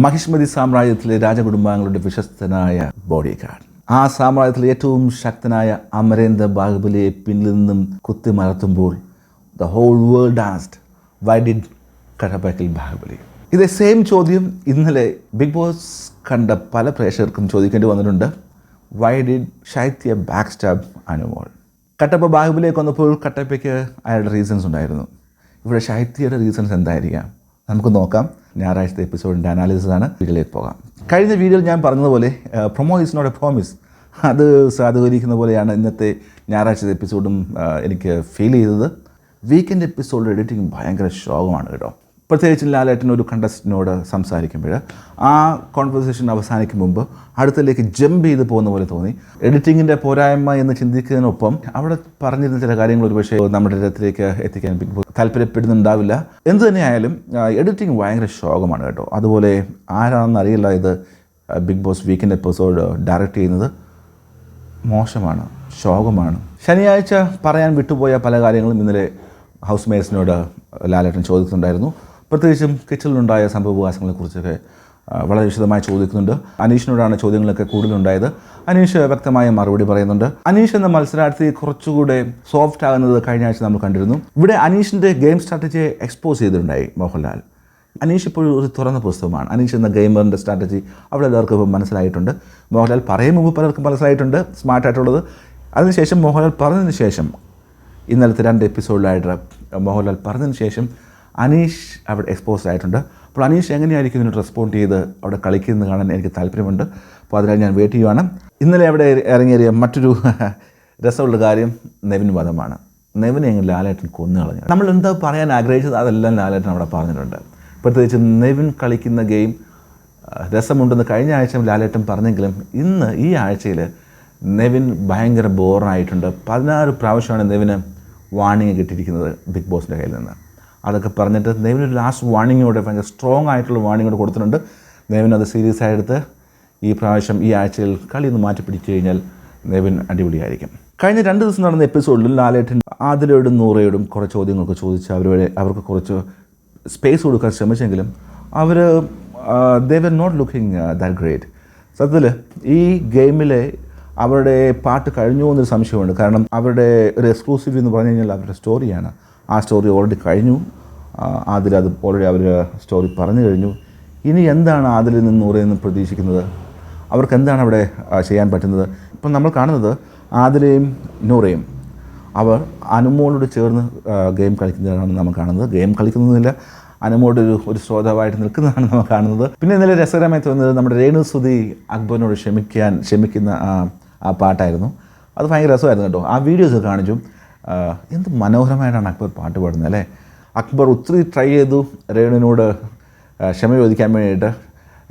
മഹിഷ്മതി സാമ്രാജ്യത്തിലെ രാജകുടുംബാംഗങ്ങളുടെ വിശ്വസ്തനായ body guard. ആ സാമ്രാജ്യത്തിലെ ഏറ്റവും ശക്തനായ അമരേന്ദ്ര ബാഹുബലിയെ പിന്നിൽ നിന്നും കുത്തിമലർത്തുമ്പോൾ the whole world asked why did Kattappa kill Baahubali. ഇതേ സെയിം ചോദ്യം ഇന്നലെ ബിഗ് ബോസ് കണ്ട പല പ്രേക്ഷകർക്കും ചോദിക്കേണ്ടി വന്നിട്ടുണ്ട്. Why did Shaitya back stab Anumol? Kattappa ബാഹുബലിയെ കൊന്നപ്പോൾ കട്ടപ്പയ്ക്ക് അയാളുടെ റീസൺസ് ഉണ്ടായിരുന്നു. ഇവിടെ ശൈത്യയുടെ റീസൺസ് എന്തായിരിക്കാം? നമുക്ക് നോക്കാം. ഞായറാഴ്ചത്തെ എപ്പിസോഡിൻ്റെ അനാലിസിസാണ്. വീഡിയോയിലേക്ക് പോകാം. കഴിഞ്ഞ വീഡിയോയിൽ ഞാൻ പറഞ്ഞതുപോലെ promo is not a promise. അത് സാധൂകരിക്കുന്ന പോലെയാണ് ഇന്നത്തെ ഞായറാഴ്ചത്തെ എപ്പിസോഡും എനിക്ക് ഫീൽ ചെയ്തത്. വീക്കെൻഡ് എപ്പിസോഡ് എഡിറ്റിംഗ് ഭയങ്കര ശോകമാണ് കേട്ടോ. പ്രത്യേകിച്ച് ലാലേട്ടൻ ഒരു കണ്ടസ്റ്റന്റിനോട് സംസാരിക്കുമ്പോൾ ആ കോൺവെർസേഷൻ അവസാനിക്കും മുമ്പ് അടുത്തിലേക്ക് ജമ്പ് ചെയ്ത് പോകുന്ന പോലെ തോന്നി. എഡിറ്റിങ്ങിൻ്റെ പോരായ്മ എന്ന് ചിന്തിക്കുന്നതിനൊപ്പം അവിടെ പറഞ്ഞിരുന്ന ചില കാര്യങ്ങൾ ഒരുപക്ഷെ നമ്മുടെ ഇടത്തിലേക്ക് എത്തിക്കാൻ ബിഗ് ബോസ് താല്പര്യപ്പെടുന്നുണ്ടാവില്ല. എന്തു തന്നെയായാലും എഡിറ്റിംഗ് ഭയങ്കര ശോകമാണ് കേട്ടോ. അതുപോലെ ആരാണെന്ന് അറിയില്ല ഇത് Bigg Boss weekend episode direct ചെയ്യുന്നത്. മോശമാണ്, ശോകമാണ്. ശനിയാഴ്ച പറയാൻ വിട്ടുപോയ പല കാര്യങ്ങളും ഇന്നലെ ഹൗസ് മേറ്റ്സിനോട് ലാലേട്ടൻ ചോദിക്കുന്നുണ്ടായിരുന്നു. പ്രത്യേകിച്ചും കിച്ചണിലുണ്ടായ സംഭവവികാസങ്ങളെക്കുറിച്ചൊക്കെ വളരെ വിശദമായി ചോദിക്കുന്നുണ്ട്. അനീഷിനോടാണ് ചോദ്യങ്ങളൊക്കെ കൂടുതലുണ്ടായത്. അനീഷ് വ്യക്തമായ മറുപടി പറയുന്നുണ്ട്. അനീഷ് എന്ന മത്സരാർത്ഥി കുറച്ചുകൂടെ സോഫ്റ്റ് ആകുന്നത് കഴിഞ്ഞ ആഴ്ച നമ്മൾ കണ്ടിരുന്നു. ഇവിടെ അനീഷിൻ്റെ ഗെയിം സ്ട്രാറ്റജിയെ എക്സ്പോസ് ചെയ്തിട്ടുണ്ടായി മോഹൻലാൽ. അനീഷ് ഇപ്പോഴും ഒരു തുറന്ന പുസ്തകമാണ്. അനീഷ് എന്ന ഗെയിമറിൻ്റെ സ്ട്രാറ്റജി അവിടെ എല്ലാവർക്കും ഇപ്പോൾ മനസ്സിലായിട്ടുണ്ട്. മോഹൻലാൽ പറയും മുമ്പ് പലർക്കും മനസ്സിലായിട്ടുണ്ട് സ്മാർട്ടായിട്ടുള്ളത്. അതിനുശേഷം മോഹൻലാൽ പറഞ്ഞതിന് ശേഷം ഇന്നലത്തെ 2 എപ്പിസോഡിലായിട്ട് മോഹൻലാൽ പറഞ്ഞതിന് ശേഷം അനീഷ് അവിടെ എക്സ്പോസ്ഡ് ആയിട്ടുണ്ട്. അപ്പോൾ അനീഷ് എങ്ങനെയായിരിക്കും ഇതിനോട് റെസ്പോണ്ട് ചെയ്ത് അവിടെ കളിക്കുന്നത് കാണാൻ എനിക്ക് താല്പര്യമുണ്ട്. അപ്പോൾ അതിനായി ഞാൻ വെയിറ്റ് ചെയ്യുവാണ്. ഇന്നലെ അവിടെ ഇറങ്ങിയേറിയ മറ്റൊരു രസമുള്ള കാര്യം നെവിൻ വധമാണ്. നെവിനെ എങ്ങനെ ലാലേട്ടൻ കൊന്നു കളഞ്ഞു. നമ്മൾ എന്താ പറയാൻ ആഗ്രഹിച്ചത് അതെല്ലാം ലാലേട്ടൻ അവിടെ പറഞ്ഞിട്ടുണ്ട്. പ്രത്യേകിച്ച് നെവിൻ കളിക്കുന്ന ഗെയിം രസമുണ്ടെന്ന് കഴിഞ്ഞ ആഴ്ച ലാലേട്ടൻ പറഞ്ഞെങ്കിലും ഇന്ന് ഈ ആഴ്ചയിൽ നെവിൻ ഭയങ്കര ബോറായിട്ടുണ്ട്. 16 പ്രാവശ്യമാണ് നെവിന് വാർണിംഗ് കിട്ടിയിരിക്കുന്നത് ബിഗ് ബോസിൻ്റെ കയ്യിൽ നിന്ന്. അതൊക്കെ പറഞ്ഞിട്ട് നെവിനൊരു ലാസ്റ്റ് വാർണിങ്ങോടെ ഭയങ്കര സ്ട്രോങ് ആയിട്ടുള്ള വാർണിങ്ങോടെ കൊടുത്തിട്ടുണ്ട്. നെവിൻ അത് സീരിയസ് ആയെടുത്ത് ഈ പ്രാവശ്യം ഈ ആഴ്ചയിൽ കളി ഒന്ന് മാറ്റി പിടിച്ചു കഴിഞ്ഞാൽ നെവിൻ അടിപൊളിയായിരിക്കും. കഴിഞ്ഞ 2 ദിവസം നടന്ന എപ്പിസോഡിൽ ലാലേട്ടൻ ആദിലയോടും നൂറയോടും കുറേ ചോദ്യങ്ങളൊക്കെ ചോദിച്ച് അവർക്ക് കുറച്ച് സ്പേസ് കൊടുക്കാൻ ശ്രമിച്ചെങ്കിലും അവർ they were not looking that great. സത്യത്തിൽ ഈ ഗെയിമിലെ അവരുടെ പാട്ട് കഴിഞ്ഞു എന്നൊരു സംശയമുണ്ട്. കാരണം അവരുടെ ഒരു എക്സ്ക്ലൂസീവ് എന്ന് പറഞ്ഞു കഴിഞ്ഞാൽ അവരുടെ സ്റ്റോറിയാണ്. ആ സ്റ്റോറി ഓൾറെഡി കഴിഞ്ഞു. അത് ഓൾറെഡി അവർ സ്റ്റോറി പറഞ്ഞു കഴിഞ്ഞു. ഇനി എന്താണ് ആദിലിൽ നിന്ന് നൂറയിൽ നിന്ന് പ്രതീക്ഷിക്കുന്നത്? അവർക്ക് എന്താണ് അവിടെ ചെയ്യാൻ പറ്റുന്നത്? ഇപ്പം നമ്മൾ കാണുന്നത് ആദിലയും നൂറയും അവർ അനുമോളോട് ചേർന്ന് ഗെയിം കളിക്കുന്നതാണ് നമ്മൾ കാണുന്നത്. ഗെയിം കളിക്കുന്നതില്ല, അനുമോട് ഒരു ശ്രോതാവായിട്ട് നിൽക്കുന്നതാണ് നമ്മൾ കാണുന്നത്. പിന്നെ ഇന്നലെ രസകരമായി തോന്നുന്നത് നമ്മുടെ രേണു സുധി അക്ബറിനോട് ക്ഷമിക്കുന്ന ആ പാട്ടായിരുന്നു. അത് ഭയങ്കര രസമായിരുന്നു കേട്ടോ. ആ വീഡിയോസ് കാണിച്ചു. എന്ത് മനോഹരമായിട്ടാണ് അക്ബർ പാട്ട് പാടുന്നത് അല്ലേ. അക്ബർ ഒത്തിരി ട്രൈ ചെയ്തു രേണുവിനോട് ക്ഷമ ചോദിക്കാൻ വേണ്ടിയിട്ട്,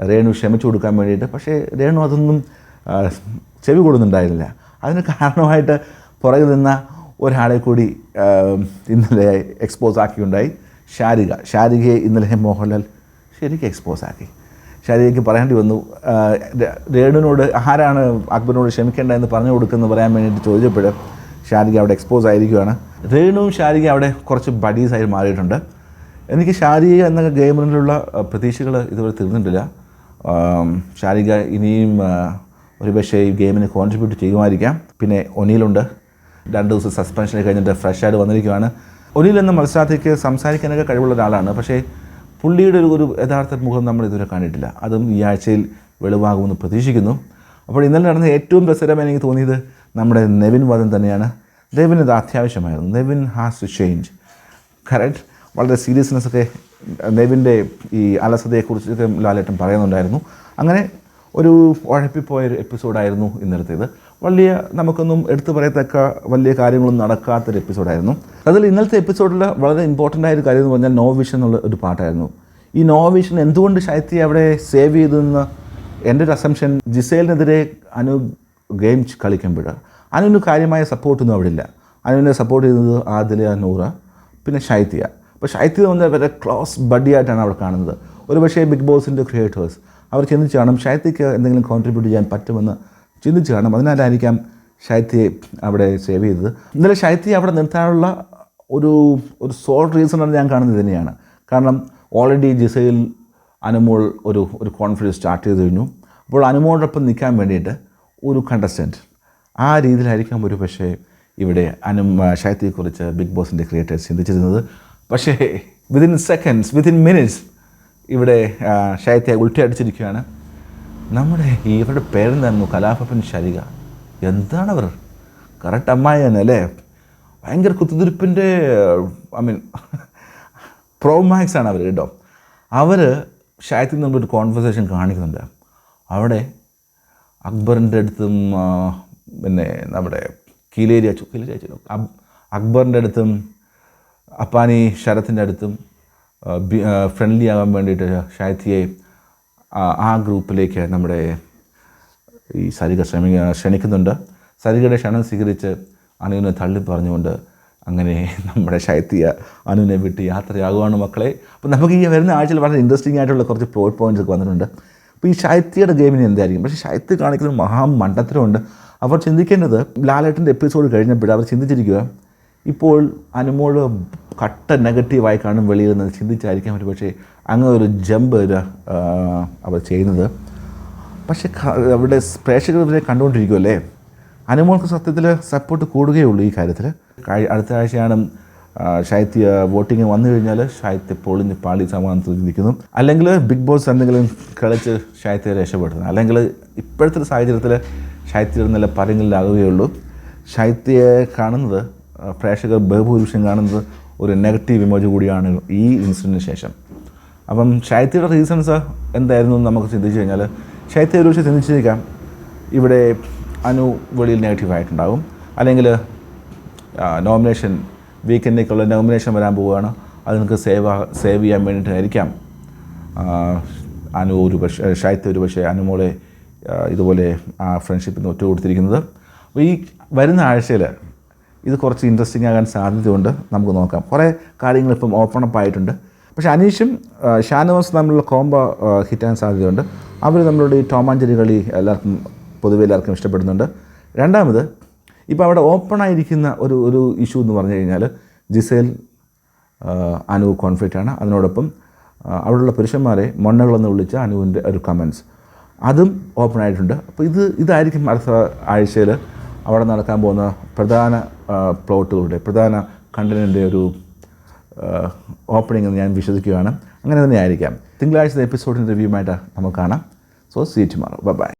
രേണു ക്ഷമിച്ചു കൊടുക്കാൻ വേണ്ടിയിട്ട്. പക്ഷേ രേണു അതൊന്നും ചെവി കൊടുക്കുന്നുണ്ടായിരുന്നില്ല. അതിന് കാരണമായിട്ട് പുറകിൽ നിന്ന ഒരാളെ കൂടി ഇന്നലെ എക്സ്പോസ് ആക്കിയുണ്ടായി. ഷാരികയെ ഇന്നലെ മോഹൻലാൽ ശരിക്കും എക്സ്പോസ് ആക്കി. ഷാരികയ്ക്ക് പറയേണ്ടി വന്നു. രേണുവിനോട് ആരാണ് അക്ബറിനോട് ക്ഷമിക്കേണ്ടതെന്ന് പറഞ്ഞു കൊടുക്കുമെന്ന് പറയാൻ വേണ്ടിയിട്ട് ചോദിച്ചപ്പോൾ ഷാരിക അവിടെ എക്സ്പോസ് ആയിരിക്കുകയാണ്. രേണുവും ഷാരിക അവിടെ കുറച്ച് ബഡീസായി മാറിയിട്ടുണ്ട്. എനിക്ക് ഷാരിക എന്ന ഗെയിമിലുള്ള പ്രതീക്ഷകൾ ഇതുവരെ തീർന്നിട്ടില്ല. ഷാരിക ഇനിയും ഒരുപക്ഷേ ഈ ഗെയിമിന് കോൺട്രിബ്യൂട്ട് ചെയ്യുമായിരിക്കാം. പിന്നെ ഒനീലുണ്ട്. 2 ദിവസം സസ്പെൻഷനിൽ കഴിഞ്ഞിട്ട് ഫ്രഷ് ആയിട്ട് വന്നിരിക്കുകയാണ്. ഒനീൽ എന്ന മത്സരാർത്ഥിക്ക് സംസാരിക്കാനൊക്കെ കഴിവുള്ള ഒരാളാണ്. പക്ഷേ പുള്ളിയുടെ ഒരു യഥാർത്ഥ മുഖം നമ്മൾ ഇതുവരെ കണ്ടിട്ടില്ല. അതും ഈ ആഴ്ചയിൽ വെളിവാകുമെന്ന് പ്രതീക്ഷിക്കുന്നു. അപ്പോൾ ഇന്നലെ നടന്ന ഏറ്റവും രസകരമായി എനിക്ക് തോന്നിയത് നമ്മുടെ നെവിൻ വധം തന്നെയാണ്. നെവിൻ ഇത് അത്യാവശ്യമായിരുന്നു. Nevin has to change. Correct. വളരെ സീരിയസ്നെസ്സൊക്കെ നെവിൻ്റെ ഈ അലസതയെക്കുറിച്ചൊക്കെ ലാലേട്ടൻ പറയുന്നുണ്ടായിരുന്നു. അങ്ങനെ ഒരു ഉഴപ്പിപ്പോയൊരു എപ്പിസോഡായിരുന്നു ഇന്നലത്തേത്. നമുക്കൊന്നും എടുത്തു പറയത്തക്ക വലിയ കാര്യങ്ങളൊന്നും നടക്കാത്തൊരു എപ്പിസോഡായിരുന്നു. അതിൽ ഇന്നലത്തെ എപ്പിസോഡിൽ വളരെ ഇമ്പോർട്ടൻ്റ് ആയൊരു കാര്യം എന്ന് പറഞ്ഞാൽ നോ വിഷൻ എന്നുള്ള ഒരു പാട്ടായിരുന്നു. ഈ നോ വിഷൻ എന്തുകൊണ്ട് ശൈത്യ അവിടെ സേവ് ചെയ്തതെന്ന് എൻ്റെ ഒരു അസംഷൻ, ജിസേലിനെതിരെ അനു ഗെയിം കളിക്കുമ്പോൾ അനുവിന് കാര്യമായ സപ്പോർട്ടൊന്നും അവിടെ ഇല്ല. അനുവിനെ സപ്പോർട്ട് ചെയ്തത് ആദില, നൂറ, പിന്നെ ശൈത്യ. അപ്പോൾ ശൈത്യ എന്ന് പറഞ്ഞാൽ വളരെ ക്ലോസ് ബഡിയായിട്ടാണ് അവിടെ കാണുന്നത്. ഒരു പക്ഷേ ബിഗ് ബോസിൻ്റെ ക്രിയേറ്റേഴ്സ് അവർ ചിന്തിച്ച് കാണും ശൈത്യയ്ക്ക് എന്തെങ്കിലും കോൺട്രിബ്യൂട്ട് ചെയ്യാൻ പറ്റുമെന്ന് ചിന്തിച്ച് കാണും. അതിനാലായിരിക്കാം ശൈത്യയെ അവിടെ സേവ് ചെയ്തത്. ഇന്നലെ ശൈത്യയെ അവിടെ നിർത്താനുള്ള ഒരു സോൾ റീസണാണ് ഞാൻ കാണുന്നത് തന്നെയാണ്. കാരണം ഓൾറെഡി ജിസയിൽ അനുമോൾ ഒരു കോൺഫിഡൻസ് സ്റ്റാർട്ട് ചെയ്ത് കഴിഞ്ഞു. അപ്പോൾ അനുമോളോടൊപ്പം നിൽക്കാൻ വേണ്ടിയിട്ട് ഒരു കണ്ടസ്റ്റൻറ്റ് ആ രീതിയിലായിരിക്കാം ഒരു പക്ഷേ ഇവിടെ ശൈത്യയെക്കുറിച്ച് ബിഗ് ബോസിൻ്റെ ക്രിയേറ്റേഴ്സ് ചിന്തിച്ചിരുന്നത്. പക്ഷേ വിതിൻ മിനിറ്റ്സ് ഇവിടെ ശൈത്യ ഉൾട്ടയടിച്ചിരിക്കുകയാണ്. ഇവരുടെ പേരെന്തായിരുന്നു? കലാഭവൻ ശരിക. എന്താണവർ? കറക്റ്റ് അമ്മായി തന്നെ അല്ലേ? ഭയങ്കര കുത്തുതിരിപ്പിൻ്റെ പ്രോമാക്സ് ആണ് അവർ കേട്ടോ. അവർ ശൈത്യത്തിൽ നിന്നൊരു കോൺവെർസേഷൻ കാണിക്കുന്നുണ്ട്. അവിടെ അക്ബറിൻ്റെ അടുത്തും പിന്നെ നമ്മുടെ കീലേരി അക്ബറിൻ്റെ അടുത്തും അപ്പാനി ശരത്തിൻ്റെ അടുത്തും ഫ്രണ്ട്ലി ആകാൻ വേണ്ടിയിട്ട് ശൈത്യയെ ആ ഗ്രൂപ്പിലേക്ക് നമ്മുടെ ഈ സരിക ക്ഷണിക്കുന്നുണ്ട്. സരികയുടെ ക്ഷണം സ്വീകരിച്ച് അനുവിനെ തള്ളി പറഞ്ഞുകൊണ്ട് അങ്ങനെ നമ്മുടെ ശൈത്യ അനുവിനെ വിട്ട് യാത്രയാകുവാണ് മക്കളെ. അപ്പോൾ നമുക്ക് ഈ വരുന്ന ആഴ്ചയിൽ വളരെ ഇൻട്രസ്റ്റിംഗ് ആയിട്ടുള്ള കുറച്ച് പ്ലോട്ട് പോയിൻറ്റ്സ് ഒക്കെ വന്നിട്ടുണ്ട്. അപ്പോൾ ഈ ശൈത്യയുടെ ഗെയിമിന് എന്തായിരിക്കും? പക്ഷേ ശൈത്യ കാണിക്കുന്ന മഹാമണ്ഡത്തരമുണ്ട്. അവർ ചിന്തിക്കേണ്ടത് ലാലേട്ടൻ്റെ എപ്പിസോഡ് കഴിഞ്ഞപ്പോൾ അവർ ചിന്തിച്ചിരിക്കുക ഇപ്പോൾ അനുമോൾ കട്ട നെഗറ്റീവായി കാണും വെളിയിൽ നിന്ന് ചിന്തിച്ചായിരിക്കാം ഒരു പക്ഷേ അങ്ങനെ ഒരു ജമ്പ് അവർ ചെയ്യുന്നത്. പക്ഷേ അവിടെ പ്രേക്ഷകർ ഇവരെ കണ്ടുകൊണ്ടിരിക്കുമല്ലേ. അനുമോൾക്ക് സത്യത്തിൽ സപ്പോർട്ട് കൂടുകയുള്ളൂ ഈ കാര്യത്തിൽ. അടുത്ത ആഴ്ചയാണ് ശൈത്യ വോട്ടിങ് വന്നു കഴിഞ്ഞാൽ ശൈത്യ പൊളിഞ്ഞ് പാളി സമാധാനത്തിൽ നിൽക്കുന്നു. അല്ലെങ്കിൽ ബിഗ് ബോസ് എന്തെങ്കിലും കളിച്ച് ശൈത്യയെ രക്ഷപ്പെടുന്നത്. അല്ലെങ്കിൽ ഇപ്പോഴത്തെ സാഹചര്യത്തിൽ ശൈത്യ നല്ല പരങ്ങളിലാകുകയുള്ളൂ. ശൈത്യയെ കാണുന്നത് പ്രേക്ഷകർ ബഹുഭൂരിപക്ഷം കാണുന്നത് ഒരു നെഗറ്റീവ് ഇമേജ് കൂടിയാണ് ഈ ഇൻസിഡൻറ്റിന് ശേഷം. അപ്പം ശൈത്യയുടെ റീസൺസ് എന്തായിരുന്നു എന്ന് നമുക്ക് ചിന്തിച്ചു കഴിഞ്ഞാൽ ശൈത്യ ഒരു പക്ഷേ ചിന്തിച്ചിരിക്കാം ഇവിടെ അനു വെളിയിൽ നെഗറ്റീവായിട്ടുണ്ടാകും. അല്ലെങ്കിൽ നോമിനേഷൻ വീക്കെൻഡിലേക്കുള്ള നോമിനേഷൻ വരാൻ പോവുകയാണ്, അത് നിങ്ങൾക്ക് സേവ് ചെയ്യാൻ വേണ്ടിയിട്ടായിരിക്കാം അനു ശൈത്യ ഒരു പക്ഷേ അനുമോളെ ഇതുപോലെ ആ ഫ്രണ്ട്ഷിപ്പിൽ നിന്ന് ഒറ്റ കൊടുത്തിരിക്കുന്നത്. അപ്പോൾ ഈ വരുന്ന ആഴ്ചയിൽ ഇത് കുറച്ച് ഇൻട്രസ്റ്റിംഗ് ആകാൻ സാധ്യതയുണ്ട്. നമുക്ക് നോക്കാം. കുറേ കാര്യങ്ങൾ ഇപ്പം ഓപ്പൺ അപ്പ് ആയിട്ടുണ്ട്. പക്ഷേ അനീഷും ഷാനവാസും തമ്മിലുള്ള കോംബോ ഹിറ്റാൻ സാധ്യതയുണ്ട്. അവർ നമ്മളുടെ ഈ ടോം ആൻഡ് ജെറി കളി പൊതുവെ എല്ലാവർക്കും ഇഷ്ടപ്പെടുന്നുണ്ട്. രണ്ടാമത് ഇപ്പോൾ അവിടെ ഓപ്പണായിരിക്കുന്ന ഒരു ഇഷ്യൂ എന്ന് പറഞ്ഞു കഴിഞ്ഞാൽ ജിസേൽ അനു കോൺഫ്ലിക്റ്റാണ്. അതിനോടൊപ്പം അവിടെയുള്ള പുരുഷന്മാരെ മൊണ്ണകളെന്ന് വിളിച്ച അനുവിൻ്റെ ഒരു കമൻറ്റ്സ് അതും ഓപ്പൺ ആയിട്ടുണ്ട്. അപ്പോൾ ഇതായിരിക്കും അടുത്ത ആഴ്ചയിൽ അവിടെ നടക്കാൻ പോകുന്ന പ്രധാന പ്ലോട്ടുകളുടെ പ്രധാന കണ്ടൻറ്റിൻ്റെ ഒരു ഓപ്പണിംഗ് എന്ന് ഞാൻ വിശ്വസിക്കുകയാണ്. അങ്ങനെ തന്നെ ആയിരിക്കാം. തിങ്കളാഴ്ചത്തെ എപ്പിസോഡിൻ്റെ റിവ്യൂമായിട്ട് നമുക്ക് കാണാം. So see tomorrow. ബൈ.